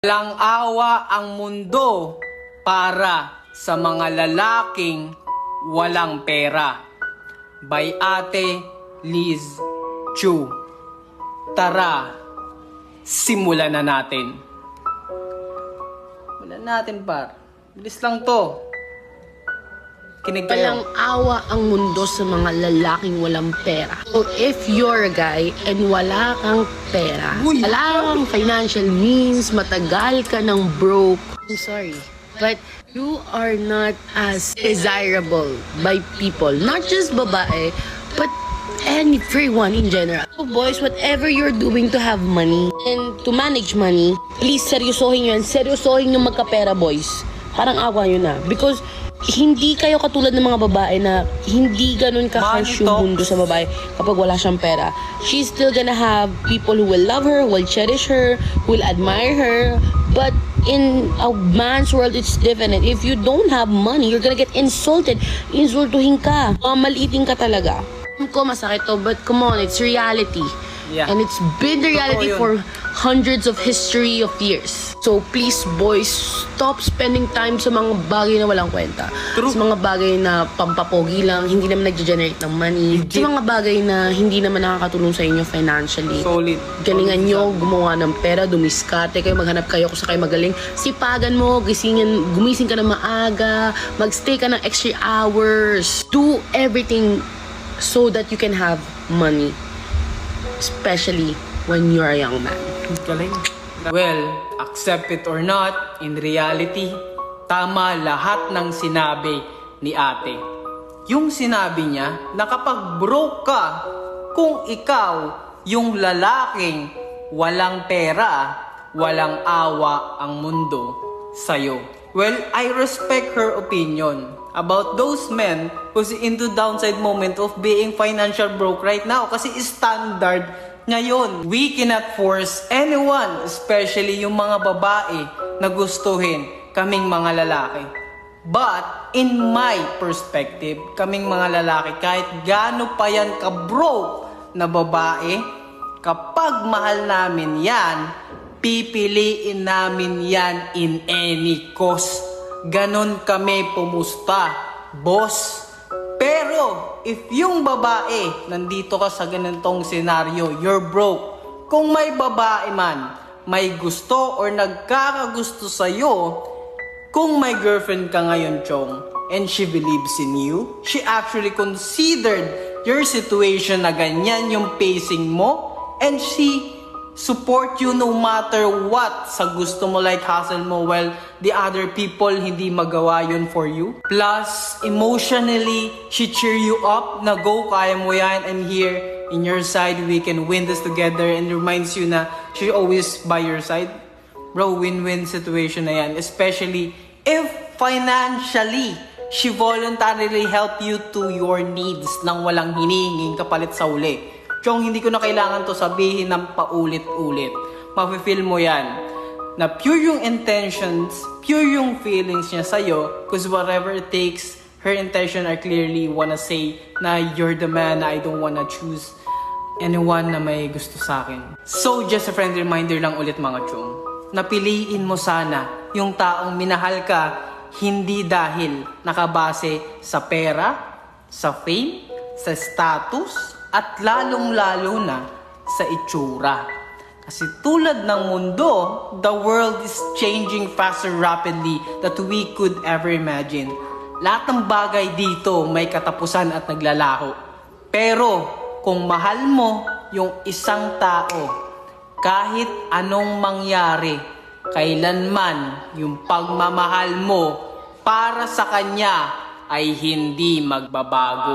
Walang awa ang mundo para sa mga lalaking walang pera. By Ate Liz Chu. Tara, simulan na natin. Simulan natin, par. Bilis lang to. Kinig Walang kayo. awa ang mundo sa mga lalaking walang pera. So if you're a guy and wala kang pera, Uy! wala kang financial means, matagal ka ng broke, I'm sorry, but you are not as desirable by people. Not just babae, but everyone in general. So boys, whatever you're doing to have money and to manage money, please seryosohin yun. Seryosohin yung magkapera, boys. Parang awa yun na. Because hindi kayo katulad ng mga babae na hindi ganun ka-harsh yung mundo sa babae kapag wala siyang pera. She's still gonna have people who will love her, who will cherish her, who will admire her. But in a man's world, it's different. If you don't have money, you're gonna get insulted. Insultuhin ka. Mamaliitin ka talaga. Alam ko masakit to, but come on, it's reality. Yeah. And it's been the reality for hundreds of history of years. So please boys, stop spending time sa mga bagay na walang kwenta. True. Sa mga bagay na pampapogi lang, hindi naman nag-generate ng money. Sa mga bagay na hindi naman nakakatulong sa inyo financially. Solid. Galingan nyo, gumawa ng pera, dumiskate kayo, maghanap kayo kung sa kayo magaling. Sipagan mo, gumising ka na maaga, magstay ka ng extra hours. Do everything so that you can have money. Especially when you're a young man. Galing. Well, accept it or not, in reality, tama lahat ng sinabi ni ate. Yung sinabi niya na kapag broke ka, kung ikaw yung lalaking walang pera, walang awa ang mundo sa'yo. Well, I respect her opinion about those men who's into downside moment of being financial broke right now kasi standard ngayon. We cannot force anyone, especially yung mga babae na gustuhin kaming mga lalaki. But in my perspective, kaming mga lalaki, kahit gaano pa yan ka-broke na babae, kapag mahal namin yan, pipiliin namin yan in any cost. Ganon kami pumusta, boss. Pero, if yung babae, nandito ka sa ganitong senaryo, you're broke. Kung may babae man, may gusto or nagkakagusto sa'yo, kung may girlfriend ka ngayon, Chong, and she believes in you, she actually considered your situation na ganyan yung pacing mo, and she support you no matter what sa gusto mo, like hustle mo, while the other people hindi magawa yun for you. Plus, emotionally, she cheer you up na go, kaya mo yan, and here in your side, we can win this together, and reminds you na she always by your side. Bro, win-win situation na yan, especially if financially she voluntarily help you to your needs nang walang hinihinging kapalit sa uli. Chong, hindi ko na kailangan to sabihin ng paulit-ulit. Mafe-feel mo yan. Na pure yung intentions, pure yung feelings niya sa'yo. Because whatever it takes, her intention are clearly wanna say na you're the man, na I don't wanna choose anyone na may gusto sa akin. So, just a friendly reminder lang ulit mga Chong. Napiliin mo sana yung taong minahal ka, hindi dahil nakabase sa pera, sa fame, sa status, at lalong-lalo na sa itsura. Kasi tulad ng mundo, the world is changing faster rapidly that we could ever imagine. Lahat ng bagay dito may katapusan at naglalaho. Pero kung mahal mo yung isang tao, kahit anong mangyari, kailanman yung pagmamahal mo para sa kanya ay hindi magbabago.